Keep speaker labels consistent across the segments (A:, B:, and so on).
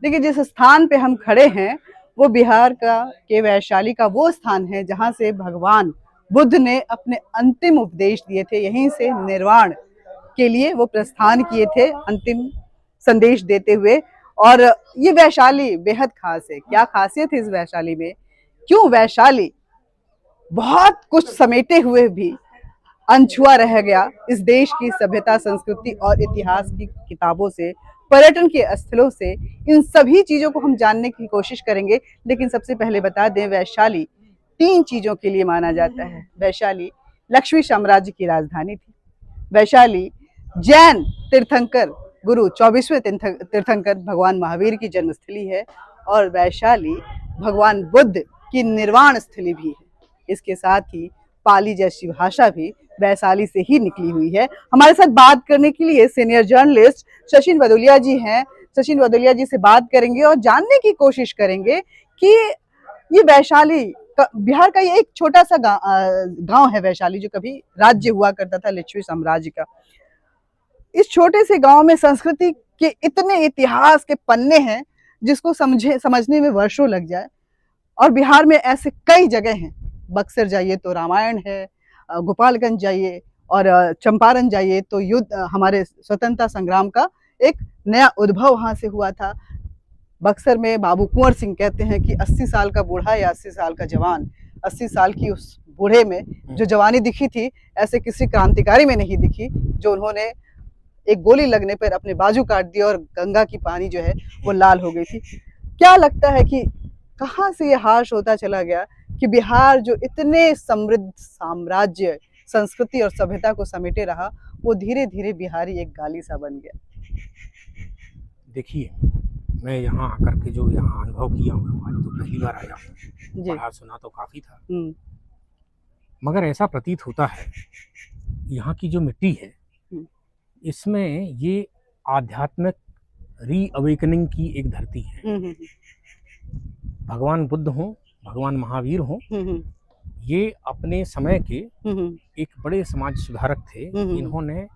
A: देखिए, जिस स्थान पे हम खड़े हैं वो बिहार का के वैशाली का वो स्थान है जहाँ से भगवान बुद्ध ने अपने अंतिम उपदेश दिए थे। यहीं से निर्वाण के लिए वो प्रस्थान किए थे, अंतिम संदेश देते हुए। और ये वैशाली बेहद खास है। क्या खासियत है इस वैशाली में? क्यों वैशाली बहुत कुछ समेटे हुए भी अनछुआ रह गया इस देश की सभ्यता, संस्कृति और इतिहास की किताबों से, पर्यटन के स्थलों से? इन सभी चीजों को हम जानने की कोशिश करेंगे। लेकिन सबसे पहले बता दें, वैशाली 3 चीजों के लिए माना जाता है। वैशाली लक्ष्मी साम्राज्य की राजधानी थी। वैशाली जैन तीर्थंकर गुरु 24वें तीर्थंकर भगवान महावीर की जन्मस्थली है। और वैशाली भगवान बुद्ध की निर्वाण स्थली भी है। इसके साथ ही पाली जैसी भाषा भी वैशाली से ही निकली हुई है। हमारे साथ बात करने के लिए सीनियर जर्नलिस्ट सचिन भदौलिया जी हैं। सचिन भदौलिया जी से बात करेंगे और जानने की कोशिश करेंगे कि ये वैशाली बिहार का ये एक छोटा सा गांव है वैशाली, जो कभी राज्य हुआ करता था लक्ष्मी साम्राज्य का। इस छोटे से गांव में संस्कृति के इतने इतिहास के पन्ने हैं जिसको समझने में वर्षों लग जाए। और बिहार में ऐसे कई जगह हैं। बक्सर जाइए तो रामायण है, गोपालगंज जाइए और चंपारण जाइए तो युद्ध, हमारे स्वतंत्रता संग्राम का एक नया उद्भव वहां से हुआ था। बक्सर में बाबू कुंवर सिंह कहते हैं कि 80 साल का बूढ़ा या 80 साल का जवान, 80 साल की उस बूढ़े में जो जवानी दिखी थी, ऐसे किसी क्रांतिकारी में नहीं दिखी जो उन्होंने एक गोली लगने पर अपने बाजू काट दिया और गंगा की पानी जो है वो लाल हो गई थी। क्या लगता है कि कहाँ से ये हाश होता चला गया कि बिहार जो इतने समृद्ध साम्राज्य, संस्कृति और सभ्यता को समेटे रहा, वो धीरे धीरे बिहारी एक गाली सा बन गया?
B: देखिए, मैं यहाँ आकर के जो यहाँ अनुभव किया हूँ, आज तो पहली बार आया हूँ। पढ़ा सुना तो काफ़ी था, मगर ऐसा प्रतीत होता है यहाँ की जो मिट्टी है इसमें ये आध्यात्मिक रीअवेकनिंग की एक धरती है। भगवान बुद्ध हों, भगवान महावीर हों, ये अपने समय के एक बड़े समाज सुधारक थे। इन्होंने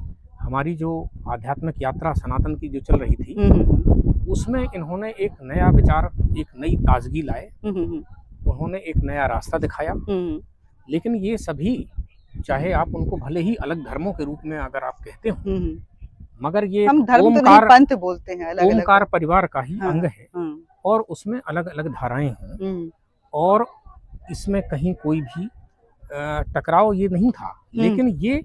B: हमारी जो आध्यात्मिक यात्रा सनातन की जो चल रही थी उसमें इन्होंने एक नया विचार, एक नई ताजगी लाए। उन्होंने एक नया रास्ता दिखाया। लेकिन ये सभी, चाहे आप उनको भले ही अलग धर्मों के रूप में अगर आप कहते हो, मगर ये
A: हम धर्म तो नहीं, पंथ बोलते हैं, अलग अलग
B: ओमकार परिवार का ही अंग है। और उसमें अलग अलग धाराएं हैं और इसमें कहीं कोई भी टकराव ये नहीं था। लेकिन ये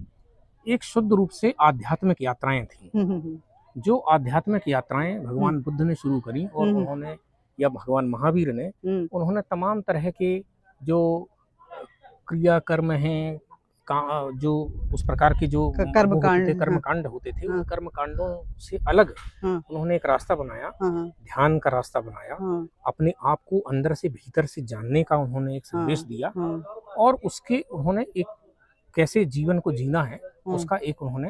B: एक शुद्ध रूप से आध्यात्मिक यात्राएं थी। जो आध्यात्मिक यात्राएं भगवान बुद्ध ने शुरू करी और उन्होंने, या भगवान महावीर ने, उन्होंने तमाम तरह के जो क्रिया कर्म हैं, जो उस प्रकार के जो कर्मकांड होते थे, उन कर्मकांडों से अलग उन्होंने एक रास्ता बनाया, ध्यान का रास्ता बनाया। अपने आप को अंदर से भीतर से जानने का उन्होंने एक संदेश दिया और उसके उन्होंने एक कैसे जीवन को जीना है उसका एक उन्होंने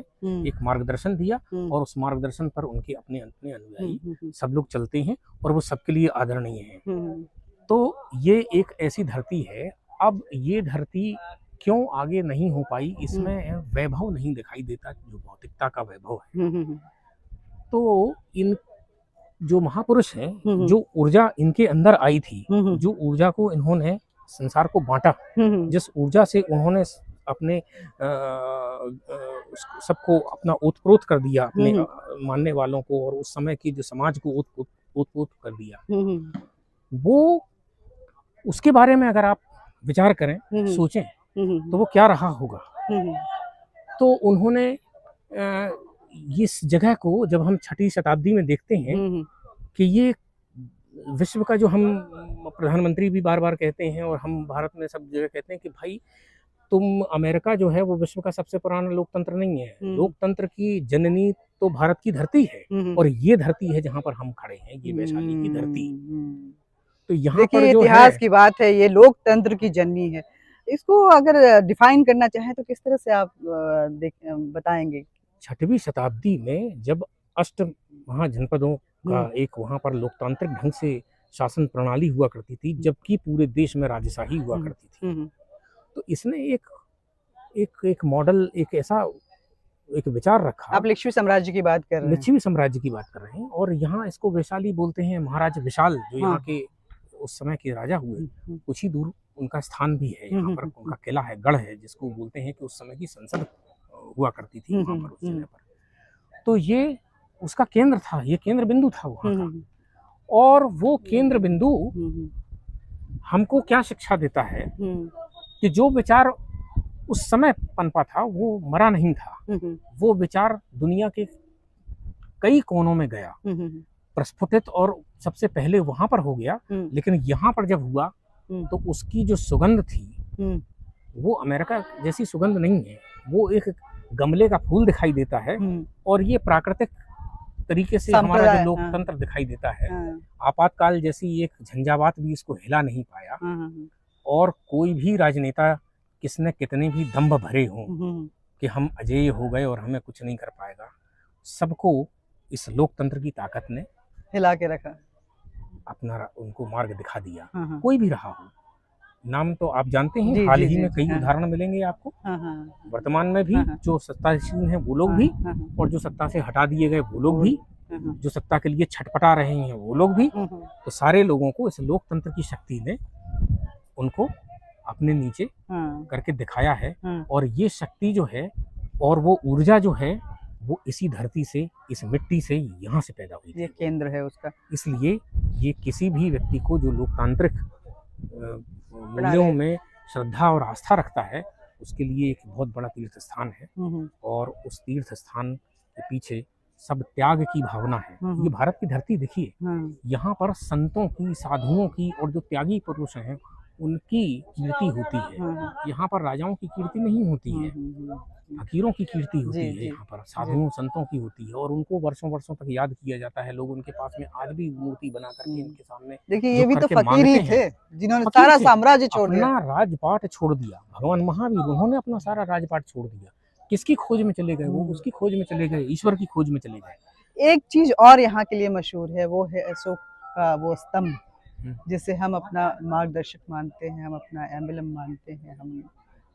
B: एक मार्गदर्शन दिया। और उस मार्गदर्शन पर उनके अपने अनुयायी सब लोग चलते हैं और वो सबके लिए आदरणीय है। तो ये एक ऐसी धरती है। अब ये धरती क्यों आगे नहीं हो पाई, इसमें वैभव नहीं दिखाई देता, जो भौतिकता का वैभव है। तो इन जो महापुरुष हैं, जो ऊर्जा इनके अंदर आई थी, जो ऊर्जा को इन्होंने संसार को बांटा, जिस ऊर्जा से उन्होंने अपने सबको अपना ओतप्रोत कर दिया, अपने मानने वालों को और उस समय की जो समाज को ओतप्रोत कर दिया, वो उसके बारे में अगर आप विचार करें, सोचें तो वो क्या रहा होगा। तो उन्होंने इस जगह को, जब हम 6वीं शताब्दी में देखते हैं कि ये विश्व का, जो हम प्रधानमंत्री भी बार बार कहते हैं और हम भारत में सब जगह कहते हैं कि भाई तुम, अमेरिका जो है वो विश्व का सबसे पुराना लोकतंत्र नहीं है, लोकतंत्र की जननी तो भारत की धरती है। और ये धरती है जहाँ पर हम खड़े हैं, ये वैशाली की धरती। तो यहाँ पर जो
A: इतिहास की बात है, ये लोकतंत्र की जननी है। इसको अगर डिफाइन करना चाहें तो किस तरह से आप बताएंगे?
B: 6वीं शताब्दी में जब 8 महाजनपदों का एक वहाँ पर लोकतांत्रिक ढंग से शासन प्रणाली हुआ करती थी, जबकि पूरे देश में राजशाही हुआ करती थी, तो इसने एक मॉडल, एक ऐसा एक विचार रखा।
A: आप लिच्छवी साम्राज्य की बात कर रहे हैं।
B: लिच्छवी साम्राज्य की बात कर रहे हैं, और यहाँ इसको वैशाली बोलते हैं। महाराज विशाल जो यहाँ के उस समय के राजा हुए, कुछ ही दूर उनका स्थान भी है। यहाँ पर उनका किला है, गढ़ है, जिसको बोलते हैं कि उस समय की संसद हुआ करती थी वहाँ पर, उस जगह पर। तो ये उसका केंद्र था, ये केंद्र बिंदु था वहाँ का। और वो केंद्र बिंदु हमको क्या शिक्षा देता है कि जो विचार उस समय पनपा था वो मरा नहीं था। वो विचार दुनिया के कई कोनों में गया, प्रस्फुटित, और सबसे पहले वहां पर हो गया। लेकिन यहाँ पर जब हुआ तो उसकी जो सुगंध थी वो अमेरिका जैसी सुगंध नहीं है। वो एक गमले का फूल दिखाई देता है, और ये प्राकृतिक तरीके से हमारा जो लोकतंत्र दिखाई देता है। आपातकाल जैसी एक झंझावात भी इसको हिला नहीं पाया। और कोई भी राजनेता किसने कितने भी दंभ भरे हों कि हम अजेय हो गए और हमें कुछ नहीं कर पाएगा, सबको इस लोकतंत्र की ताकत ने
A: हिला के रखा,
B: अपना उनको मार्ग दिखा दिया। कोई भी रहा हो, नाम तो आप जानते हैं, हाल ही में कई उदाहरण मिलेंगे आपको। वर्तमान में भी जो सत्तासीन हैं वो लोग भी, और जो सत्ता से हटा दिए गए वो लोग भी, जो सत्ता के लिए छटपटा रहे हैं वो लोग भी। तो सारे लोगों को इस लोकतंत्र की शक्ति ने उनको अपने नीचे करके दिखाया है। और ये शक्ति जो है और वो ऊर्जा जो है वो इसी धरती से, इस मिट्टी से, यहाँ से पैदा हुई।
A: ये केंद्र है उसका।
B: इसलिए ये किसी भी व्यक्ति को जो लोकतांत्रिक मूल्यों में श्रद्धा और आस्था रखता है, उसके लिए एक बहुत बड़ा तीर्थ स्थान है। और उस तीर्थ स्थान के पीछे सब त्याग की भावना है। ये भारत की धरती देखिए, यहाँ पर संतों की, साधुओं की और जो त्यागी पुरुष हैं उनकी कीर्ति होती है। यहाँ पर राजाओं की कीर्ति नहीं होती है, फकीरों की कीर्ति होती है। यहाँ पर साधुओं संतों की होती है, और उनको वर्षों वर्षों तक याद किया जाता है। लोग उनके पास में आज भी मूर्ति बना करके इनके सामने,
A: देखिए ये भी तो फकीर ही थे जिन्होंने सारा साम्राज्य छोड़ दिया,
B: अपना राजपाट छोड़ दिया। भगवान महावीर, उन्होंने अपना सारा राजपाट छोड़ दिया। किसकी खोज में चले गए? वो उसकी खोज में चले गए, ईश्वर की खोज में चले गए।
A: एक चीज और यहाँ के लिए मशहूर है, वो है अशोक का वो स्तंभ, जिसे हम अपना मार्गदर्शक मानते हैं, हम अपना एम्बलम मानते हैं, हम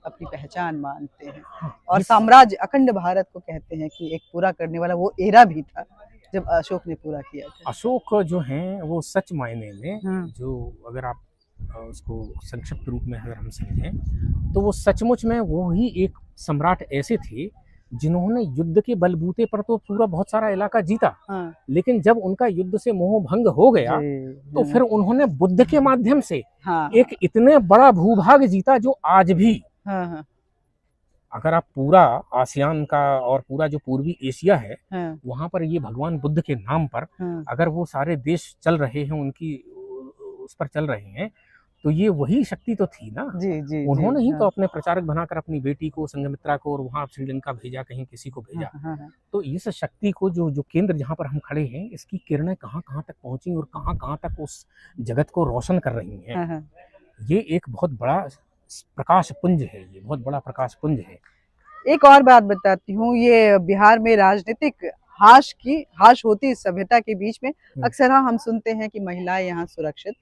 A: अपनी पहचान मानते हैं। और साम्राज्य, अखंड भारत को कहते हैं कि एक पूरा करने वाला वो एरा भी था जब अशोक ने पूरा किया था।
B: अशोक जो हैं वो सच मायने में, जो अगर आप उसको संक्षिप्त रूप में अगर हम समझें तो वो सचमुच में वो ही एक सम्राट ऐसे थे जिन्होंने युद्ध के बलबूते पर तो पूरा बहुत सारा इलाका जीता। लेकिन जब उनका युद्ध से मोह भंग हो गया तो फिर उन्होंने बुद्ध के माध्यम से एक इतने बड़ा भूभाग जीता जो आज भी, अगर आप पूरा आसियान का और पूरा जो पूर्वी एशिया है वहां पर ये भगवान बुद्ध के नाम पर अगर वो सारे देश चल रहे हैं, उनकी उस पर चल रहे हैं, तो ये वही शक्ति तो थी ना। उन्होंने ही तो अपने प्रचारक बनाकर अपनी बेटी को, संघमित्रा को, और वहां श्रीलंका भेजा, कहीं किसी को भेजा। तो इस शक्ति को जो केंद्र जहाँ पर हम खड़े हैं, इसकी किरणें कहाँ कहाँ तक पहुंची और कहाँ कहाँ तक उस जगत को रोशन कर रही हैं। ये एक बहुत बड़ा प्रकाश पुंज है, ये बहुत बड़ा प्रकाश पुंज है।
A: एक और बात बताती हूँ, ये बिहार में राजनीतिक हाश होती सभ्यता के बीच में अक्सर हम सुनते हैं कि महिलाएं यहाँ सुरक्षित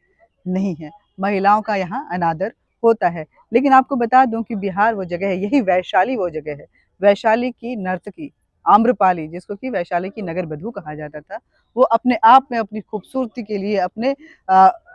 A: नहीं है, महिलाओं का यहाँ अनादर होता है। लेकिन आपको बता दूं कि बिहार वो जगह है, यही वैशाली वो जगह है। वैशाली की नर्तकी आम्रपाली, जिसको कि वैशाली की नगर बधू कहा जाता था, वो अपने आप में अपनी खूबसूरती के लिए, अपने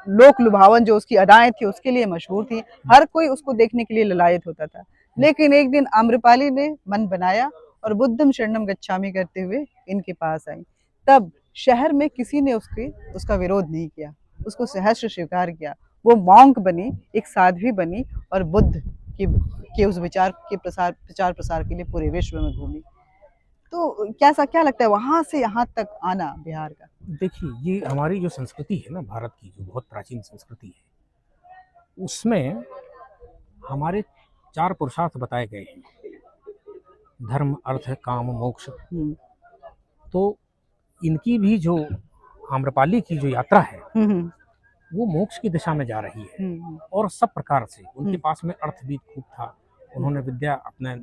A: लोक लुभावन जो उसकी अदाएं थी उसके लिए मशहूर थी। हर कोई उसको देखने के लिए ललायत होता था। लेकिन एक दिन आम्रपाली ने मन बनाया और बुद्धम शरणम गच्छामि करते हुए इनके पास आई। तब शहर में किसी ने उसका विरोध नहीं किया, उसको सहर्ष स्वीकार किया। वो मॉन्क बनी, एक साध्वी बनी, और बुद्ध के उस विचार के प्रचार प्रसार के लिए पूरे विश्व में घूमी। तो क्या लगता है वहां से यहाँ तक आना बिहार का?
B: देखिए, ये हमारी जो संस्कृति है ना, भारत की जो बहुत प्राचीन संस्कृति है, उसमें हमारे 4 पुरुषार्थ बताए गए हैं, धर्म, अर्थ, काम, मोक्ष। तो इनकी भी जो आम्रपाली की जो यात्रा है वो मोक्ष की दिशा में जा रही है। और सब प्रकार से उनके पास में अर्थ भी खूब था। उन्होंने विद्या अपने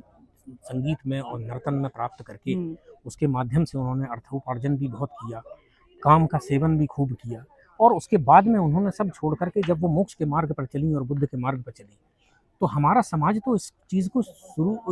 B: संगीत में और नर्तन में प्राप्त करके उसके माध्यम से उन्होंने अर्थोपार्जन भी बहुत किया, काम का सेवन भी खूब किया। और उसके बाद में उन्होंने सब छोड़ करके जब वो मोक्ष के मार्ग पर चली और बुद्ध के मार्ग पर चली, तो हमारा समाज तो इस चीज को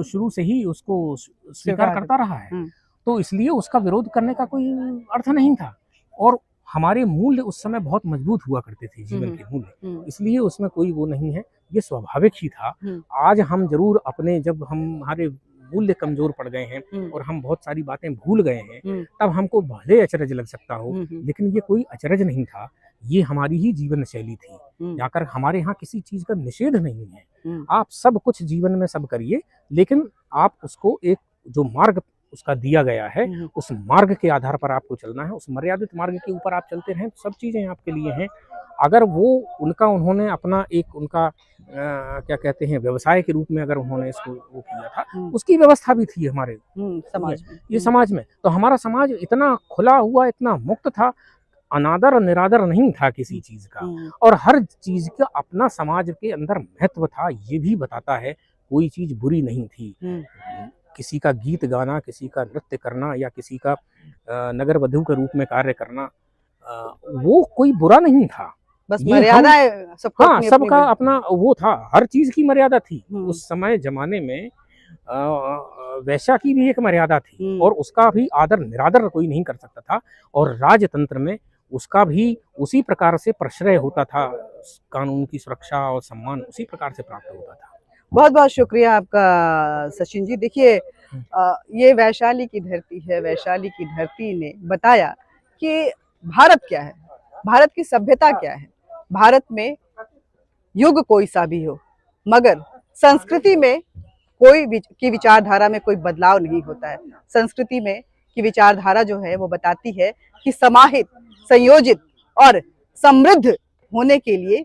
B: शुरू से ही उसको स्वीकार करता रहा है, तो इसलिए उसका विरोध करने का कोई अर्थ नहीं था। और हमारे मूल्य उस समय बहुत मजबूत हुआ करते थे, जीवन के मूल्य, इसलिए उसमें कोई वो नहीं है, ये स्वाभाविक ही था। आज हम जरूर अपने, जब हमारे मूल्य कमजोर पड़ गए हैं और हम बहुत सारी बातें भूल गए हैं, तब हमको भले अचरज लग सकता हो, लेकिन ये कोई अचरज नहीं था, ये हमारी ही जीवन शैली थी। जाकर हमारे यहाँ किसी चीज का निषेध नहीं है, आप सब कुछ जीवन में सब करिए, लेकिन आप उसको एक जो मार्ग उसका दिया गया है, उस मार्ग के आधार पर आपको चलना है, उस मर्यादित मार्ग के ऊपर आप चलते रहें, सब चीजें आपके लिए हैं। अगर वो उन्होंने अपना एक उनका क्या कहते हैं व्यवसाय के रूप में अगर उन्होंने इसको वो किया था, उसकी व्यवस्था भी थी हमारे समाज में, ये समाज में। तो हमारा समाज इतना खुला हुआ, इतना मुक्त था, अनादर और निरादर नहीं था किसी चीज का, और हर चीज का अपना समाज के अंदर महत्व था, ये भी बताता है। कोई चीज बुरी नहीं थी, किसी का गीत गाना, किसी का नृत्य करना, या किसी का नगर वधू के रूप में कार्य करना, वो कोई बुरा नहीं था।
A: बस मर्यादा है सबका,
B: हाँ, सबका अपना वो था, हर चीज की मर्यादा थी। उस समय जमाने में वैश्या की भी एक मर्यादा थी, और उसका भी आदर निरादर कोई नहीं कर सकता था, और राजतंत्र में उसका भी उसी प्रकार से प्रश्रय होता था, कानून की सुरक्षा और सम्मान उसी प्रकार से प्राप्त होता था।
A: बहुत बहुत शुक्रिया आपका सचिन जी। देखिए, ये वैशाली की धरती है, वैशाली की धरती ने बताया कि भारत क्या है, भारत की सभ्यता क्या है। भारत में युग कोई सा भी हो, मगर संस्कृति में की विचारधारा में कोई बदलाव नहीं होता है। संस्कृति में की विचारधारा जो है वो बताती है कि समाहित, संयोजित और समृद्ध होने के लिए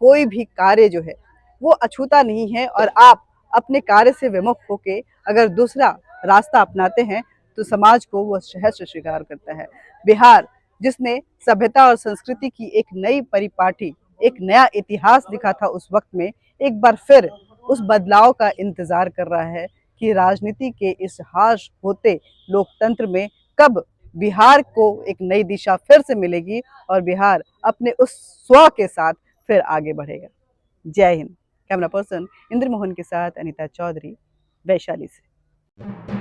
A: कोई भी कार्य जो है वो अछूता नहीं है, और आप अपने कार्य से विमुख होके अगर दूसरा रास्ता अपनाते हैं तो समाज को वो सहर्ष स्वीकार करता है। बिहार, जिसने सभ्यता और संस्कृति की एक नई परिपाटी, एक नया इतिहास लिखा था उस वक्त में, एक बार फिर उस बदलाव का इंतजार कर रहा है कि राजनीति के इस हाश होते लोकतंत्र में कब बिहार को एक नई दिशा फिर से मिलेगी और बिहार अपने उस स्व के साथ फिर आगे बढ़ेगा। जय हिंद। कैमरा पर्सन इंद्र मोहन के साथ अनीता चौधरी, वैशाली से।